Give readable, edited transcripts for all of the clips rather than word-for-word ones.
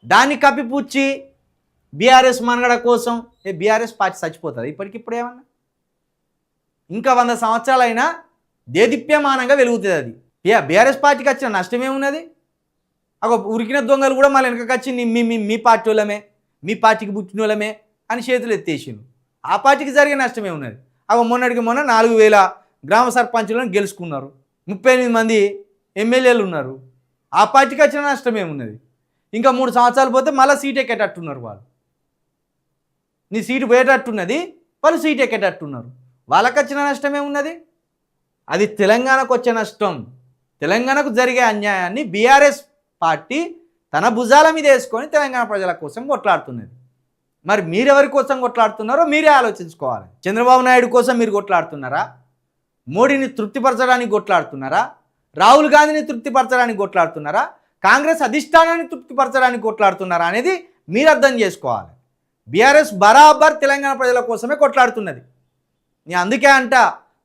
దాన్ని కప్పిపుచ్చి బీఆర్ఎస్ మనగడ కోసం BRS party చచ్చిపోతుంది ఇప్పటికిప్పుడు ఏమన్నా. ఇంకా 100 సంవత్సరాలైనా దేదీప్యమానంగా వెలుగుతుంది అది. బీఆర్ఎస్ పార్టీకి వచ్చిన నష్టం ఏమున్నది? ఉరికిన దొంగలు కూడా మళ్ళీ వెనకకి వచ్చి మీ పార్టీ వాళ్ళమే, మీ పార్టీకి పుట్టిన వాళ్ళమే అని చేతులు ఎత్తేసిండు. ఆ పార్టీకి జరిగే నష్టమే ఉన్నది. మొన్నటికి మొన్న 4000 గ్రామ సర్పంచులను గెలుచుకున్నారు, 38 మంది ఎమ్మెల్యేలు ఉన్నారు. ఆ పార్టీకి వచ్చిన నష్టం ఏమున్నది? ఇంకా 3 సంవత్సరాలు పోతే మళ్ళీ సీట్ ఎక్కేటట్టున్నారు వాళ్ళు. నీ సీటు పోయేటట్టున్నది, వాళ్ళు సీట్ ఎక్కేటట్టున్నారు. వాళ్ళకి వచ్చిన నష్టం ఏమున్నది? అది తెలంగాణకు వచ్చే నష్టం. తెలంగాణకు జరిగే అన్యాయాన్ని బీఆర్ఎస్ పార్టీ తన భుజాల మీద వేసుకొని తెలంగాణ ప్రజల కోసం కొట్లాడుతున్నది. మరి మీరెవరి కోసం కొట్లాడుతున్నారో మీరే ఆలోచించుకోవాలి. చంద్రబాబు నాయుడు కోసం మీరు కొట్లాడుతున్నారా? మోడీని తృప్తిపరచడానికి కొట్లాడుతున్నారా? రాహుల్ గాంధీని తృప్తిపరచడానికి కొట్లాడుతున్నారా? కాంగ్రెస్ అధిష్టానాన్ని తృప్తిపరచడానికి కొట్లాడుతున్నారా అనేది మీరు అర్థం చేసుకోవాలి. బీఆర్ఎస్ బరాబర్ తెలంగాణ ప్రజల కోసమే కొట్లాడుతున్నది. నేను అందుకే అంట,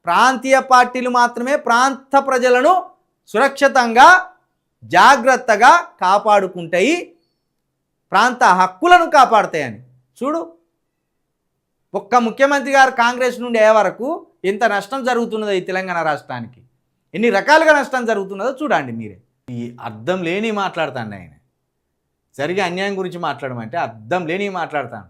ప్రాంతీయ పార్టీలు మాత్రమే ప్రాంత ప్రజలను సురక్షితంగా జాగ్రత్తగా కాపాడుకుంటాయి, ప్రాంత హక్కులను కాపాడుతాయని. చూడు, ఒక్క ముఖ్యమంత్రి గారు కాంగ్రెస్ నుండి అయ్యే వరకు ఎంత నష్టం జరుగుతున్నదో ఈ తెలంగాణ రాష్ట్రానికి, ఎన్ని రకాలుగా నష్టం జరుగుతున్నదో చూడండి మీరే. ఈ అర్థం లేని మాట్లాడతాను ఆయన. సరిగా అన్యాయం గురించి మాట్లాడమంటే అర్థం లేని మాట్లాడతాను.